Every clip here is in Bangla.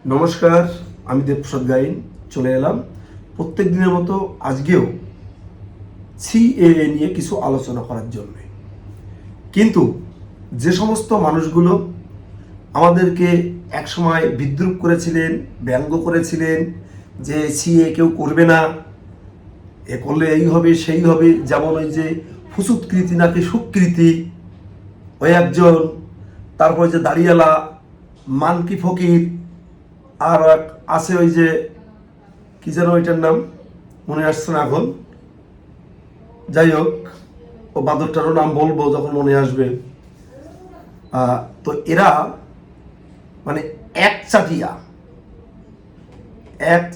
নমস্কার, আমি দেবপ্রসাদ গাইন চলে এলাম প্রত্যেক দিনের মতো আজকেও সিএএ নিয়ে কিছু আলোচনা করার জন্য। কিন্তু যে সমস্ত মানুষগুলো আমাদেরকে একসময় বিদ্রূপ করেছিলেন, ব্যঙ্গ করেছিলেন যে সিএ কেউ করবে না, এ করলে এই হবে সেই হবে, যেমন ওই যে ফুসুৎকৃতি নাকি সুকৃতি ওই একজন, তারপরে যে দাড়িয়ালা মানকি ফকির, আর এক আছে ওই যে কি যেন ওইটার নাম মনে আসছে না এখন, যাই হোক ও বাদরটারও নাম বলবো যখন মনে আসবে। তো এরা মানে এক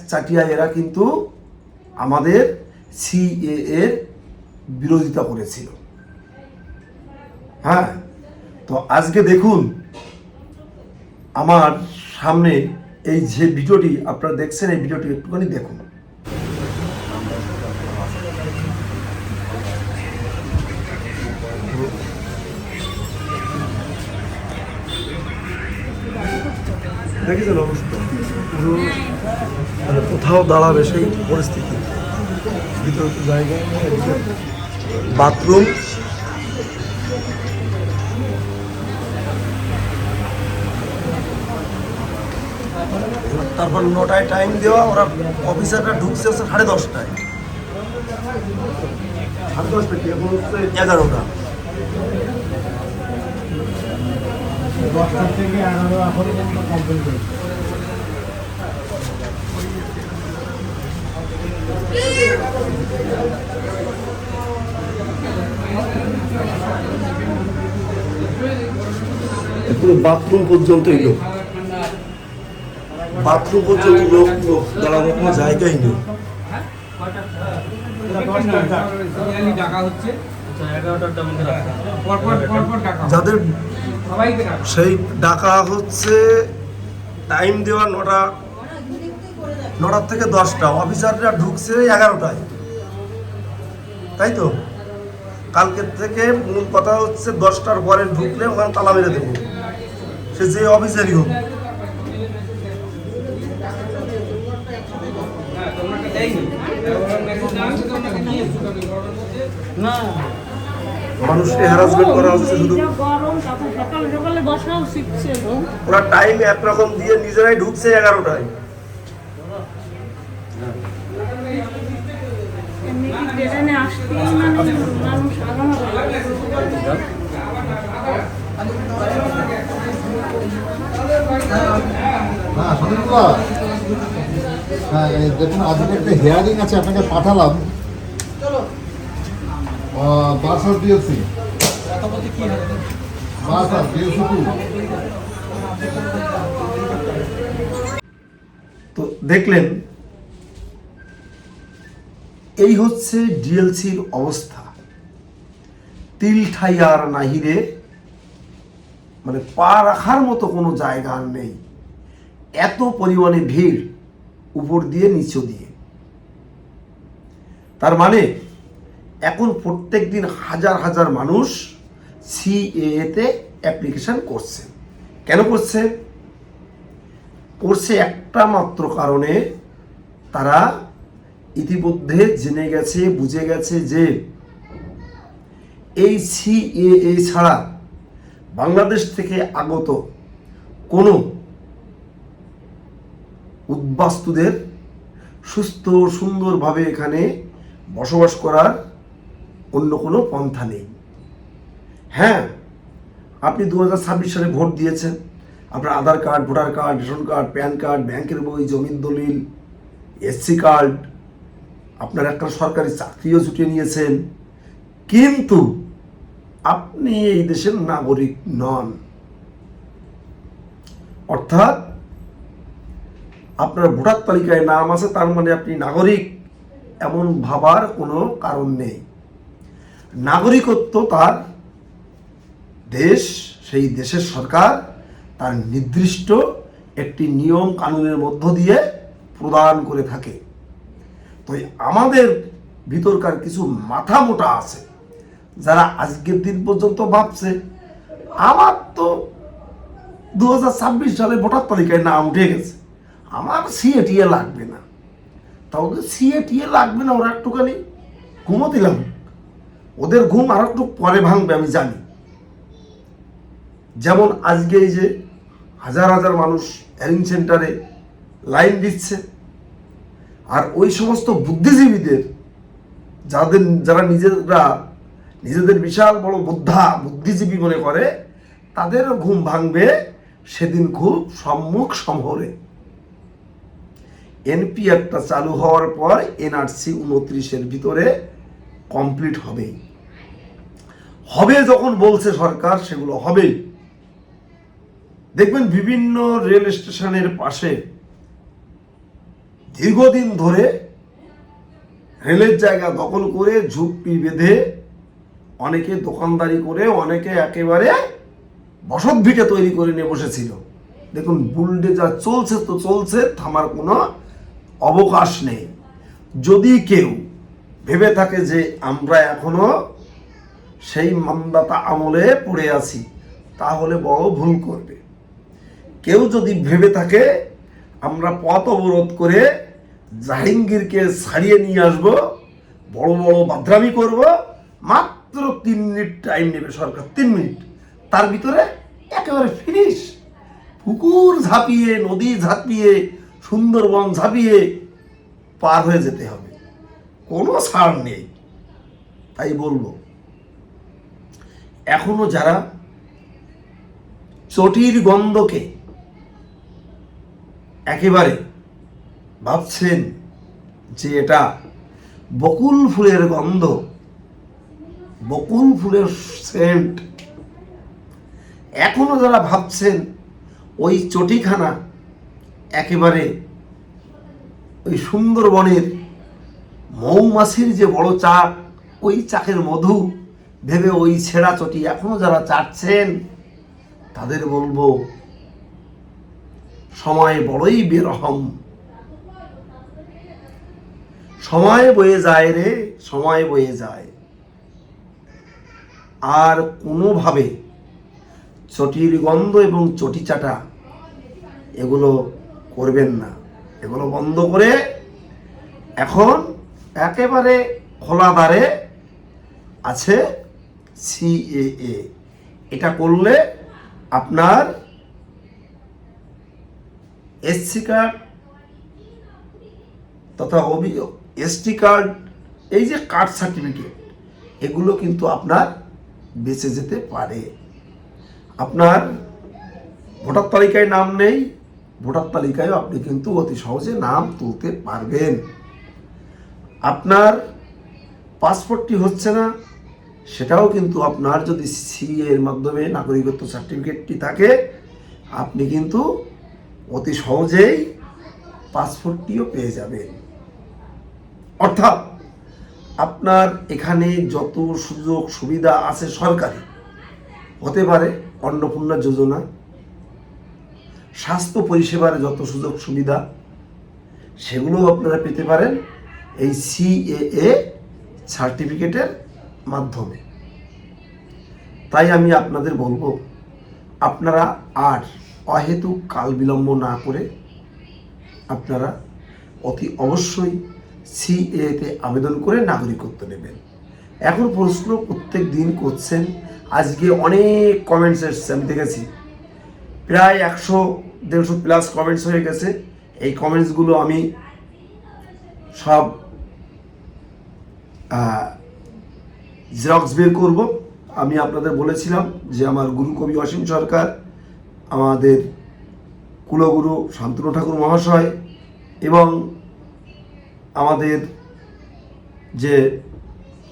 চাটিয়া এরা কিন্তু আমাদের সিএএ এর বিরোধিতা করেছিল। হ্যাঁ, তো আজকে দেখুন আমার সামনে এই যে ভিডিওটি আপনারা দেখছেন, এই ভিডিওটি একটুখানি দেখুন। দেখেছেন অবস্থা, কোথাও দাঁড়াবে সেই পরিস্থিতি, ভিতরে জায়গা, বাথরুম, তারপর 9টায় টাইম দেওয়া, ওরা অফিসাররা ঢুকছে হচ্ছে 10:30টায়, 10:30 কি এখন হচ্ছে 11টা। 10টা থেকে 11 এখন পর্যন্ত কমপ্লিট হয়েছে। পুরো বাথরুম পর্যন্ত এলো, বাথরুম পর্যন্ত লোক দাঁড়ানোর কোনো জায়গাই নেই। যাদের সেই ডাকা হচ্ছে টাইম দেওয়া 9টা থেকে 10টা, অফিসাররা ঢুকছে 11টায়, তাই তো? কালকের থেকে মূল কথা হচ্ছে 10টার পরে ঢুকলে ওখানে তালা মেরে দেবো, সে যে অফিসারই হোক। মানুষকে হ্যারাসমেন্ট করা হচ্ছে শুধু, ওরা টাইম একরকম দিয়ে নিজেরাই ঢুকছে 11টায়। দেখুন আজকে একটা হিয়ারিং আছে, আপনাকে পাঠালাম বাসার দিয়েছি, তো দেখলেন এই হচ্ছে ডিএলসির অবস্থা। তিল ঠাই আর নাহিরে, মানে পা রাখার মতো কোনো জায়গা নেই, এত পরিমাণে ভিড় উপর দিয়ে নিচু দিয়ে। তার মানে এখন প্রত্যেক দিন হাজার হাজার মানুষ সিএএতে অ্যাপ্লিকেশন করছে। কেন করছে? করছে একটা মাত্র কারণে, তারা ইতিমধ্যে জেনে গেছে, বুঝে গেছে যে এই সিএএ ছাড়া বাংলাদেশ থেকে আগত কোনো উদ্বাস্তুদের সুস্থ সুন্দরভাবে এখানে বসবাস করার অন্য কোনো পন্থা নেই। হ্যাঁ, আপনি 2026 সালে ভোট দিয়েছেন, আপনার Aadhaar card, voter card, ration card, PAN card, ব্যাংকের বই, জমির দলিল, এসসি কার্ড, আপনার একটা সরকারি চাকরিও জুটিয়ে নিয়েছেন, কিন্তু আপনি এই দেশের নাগরিক নন। অর্থাৎ আপনার ভোটার তালিকায় নাম আছে, তার মানে আপনি নাগরিক, এমন ভাবার কোনো কারণ নেই। নাগরিকত্ব তার দেশ, সেই দেশের সরকার তার নির্দিষ্ট একটি নিয়ম কানুনের মধ্য দিয়ে প্রদান করে থাকে। তো আমাদের ভিতরকার কিছু মাথা মোটা আছে যারা আজকের দিন পর্যন্ত ভাবছে আমার তো 2026 সালে ভোটার তালিকায় নাম উঠে গেছে, আমার সিএটিএ লাগবে না, তাহলে সিএটিএ লাগবে না, ওরা একটুখানি ঘুমো দিলাম, ওদের ঘুম আর একটু পরে ভাঙবে আমি জানি। যেমন আজকে এই যে হাজার হাজার মানুষ হ্যারিং সেন্টারে লাইন দিচ্ছে, আর ওই সমস্ত বুদ্ধিজীবীদের যারা নিজেদের বিশাল বড় বুদ্ধিজীবী মনে করে, তাদেরও ঘুম ভাঙবে সেদিন খুব সম্মুখ সমরে। এনপিআরটা চালু হওয়ার পর এনআরসি 29-এর ভিতরে কমপ্লিট হবে যখন বলছে সরকার, সেগুলো হবেই। দেখবেন বিভিন্ন রেল স্টেশনের পাশে দীর্ঘদিন ধরে রেলের জায়গা দখল করে ঝুপড়ি বেঁধে অনেকে দোকানদারি করে, অনেকে একেবারে বসত ভিটে তৈরি করে নিয়ে বসেছিল। দেখুন বুলডোজার চলছে তো চলছে, থামার কোনো অবকাশ নেই। যদি কেউ ভেবে থাকে যে আমরা এখনো সেই মান্দাতা আমলে পড়ে আছি, তাহলে বড় ভুল করবে। কেউ যদি ভেবে থাকে আমরা পথ অবরোধ করে জাহাঙ্গীরকে ছাড়িয়ে নিয়ে আসবো, বড় বড় বাদরামি করব, মাত্র 3 মিনিট টাইম নেবে সরকার, 3 মিনিট, তার ভিতরে একেবারে ফিনিশ। পুকুর ঝাঁপিয়ে, নদী ঝাঁপিয়ে, সুন্দরবন ঝাঁপিয়ে পার হয়ে যেতে হবে, কোনো ছাড় নেই। তাই বলবো, এখনো যারা চটির গন্ধকে একেবারে ভাবছেন যে এটা বকুল ফুলের গন্ধ, বকুল ফুলের সেন্ট, এখনো যারা ভাবছেন ওই চটিখানা একেবারে ওই সুন্দরবনের মৌমাছির যে বড় চাক, ওই চাকের মধু ভেবে ওই ছেঁড়া চটি এখনো যারা চাটছেন, তাদের বলবো সময় বড়ই বেরহম। সময় বয়ে যায় রে, সময় বয়ে যায়। আর কোনোভাবে চটির গন্ধ এবং চটি চাটা এগুলো করবেন না, এগুলো বন্ধ করে এখন একেবারে খোলা দ্বারে আছে সিএএ। এটা করলে আপনার এসসি কার্ড তথা এসটি কার্ড, এই যে কার্ড সার্টিফিকেট, এগুলো কিন্তু আপনার বেঁচে যেতে পারে। আপনার ভোটার তালিকায় নাম নেই, ভোটার তালিকায়ও আপনি কিন্তু অতি সহজে নাম তুলতে পারবেন। আপনার পাসপোর্টটি হচ্ছে না, সেটাও কিন্তু আপনার যদি সিএ এর মাধ্যমে নাগরিকত্ব সার্টিফিকেটটি থাকে, আপনি কিন্তু অতি সহজেই পাসপোর্টটিও পেয়ে যাবেন। অর্থাৎ আপনার এখানে যত সুযোগ সুবিধা আছে সরকারি, হতে পারে অন্নপূর্ণা যোজনা, স্বাস্থ্য পরিষেবার যত সুযোগ সুবিধা, সেগুলো আপনারা পেতে পারেন এই সিএএ সার্টিফিকেটের মাধ্যমে। তাই আমি আপনাদের বলবো, আপনারা আর অহেতুক কাল বিলম্ব না করে আপনারা অতি অবশ্যই সিএতে আবেদন করে নাগরিকত্ব নেবেন। এখন প্রশ্ন প্রত্যেক দিন করছেন, আজকে অনেক কমেন্টস এসছে, আমি দেখেছি প্রায় 100-150 প্লাস কমেন্টস হয়ে গেছে। এই কমেন্টসগুলো আমি সব জেরক্স বের করব। আমি আপনাদের বলেছিলাম যে আমার গুরু কবি অসীম সরকার, আমাদের কুলগুরু শান্তনু ঠাকুর মহাশয় এবং আমাদের যে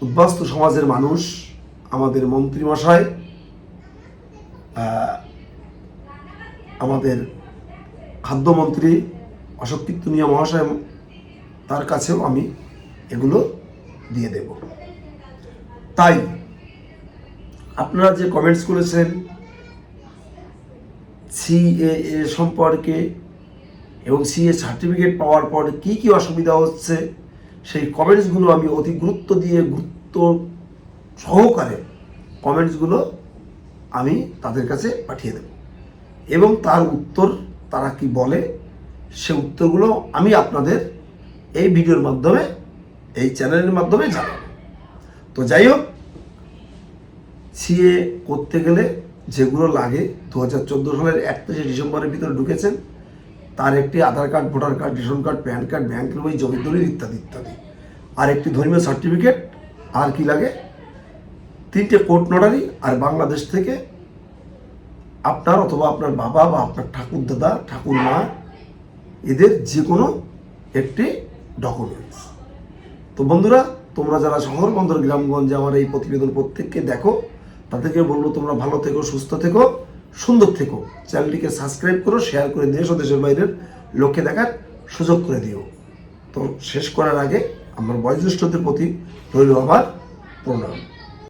উদ্বাস্তু সমাজের মানুষ, আমাদের মন্ত্রীমশাই, আমাদের খাদ্যমন্ত্রী অশোক কীর্তনীয় মহাশয়, তার কাছেও আমি এগুলো দিয়ে দেব। তাই আপনারা যে কমেন্টস করেছেন সিএএ সম্পর্কে এবং সিএ সার্টিফিকেট পাওয়ার পর কি কি অসুবিধা হচ্ছে, সেই কমেন্টসগুলো আমি অতি গুরুত্ব সহকারে কমেন্টসগুলো আমি তাদের কাছে পাঠিয়ে দেব এবং তার উত্তর তারা কি বলে সে উত্তরগুলো আমি আপনাদের এই ভিডিওর মাধ্যমে, এই চ্যানেলের মাধ্যমে জানাবো। তো যাই হোক, সিএ করতে গেলে যেগুলো লাগে 2014 সালের 31শে ডিসেম্বরের ভিতরে ঢুকেছেন, তার একটি Aadhaar card, voter card, ration card, PAN card, ব্যাংকের বই, জমির দলিল ইত্যাদি ইত্যাদি, আর একটি ধর্মীয় সার্টিফিকেট, আর কি লাগে 3টে কোর্ট নোটারি, আর বাংলাদেশ থেকে আপনার অথবা আপনার বাবা বা আপনার ঠাকুরদাদা, ঠাকুরমা, এদের যে কোনো একটি ডকুমেন্টস। তো বন্ধুরা, তোমরা যারা শহর বন্দর গ্রামগঞ্জে আমার এই প্রতিবেদন প্রত্যেককে দেখো, তাদেরকে বলবো তোমরা ভালো থেকো, সুস্থ থেকো, সুন্দর থেকো। চ্যানেলটিকে সাবস্ক্রাইব করো, শেয়ার করে দেশ ও দেশের বাইরের লোককে দেখার সুযোগ করে দিও। তো শেষ করার আগে আমার বয়োজ্যেষ্ঠদের প্রতি রইল আমার প্রণাম।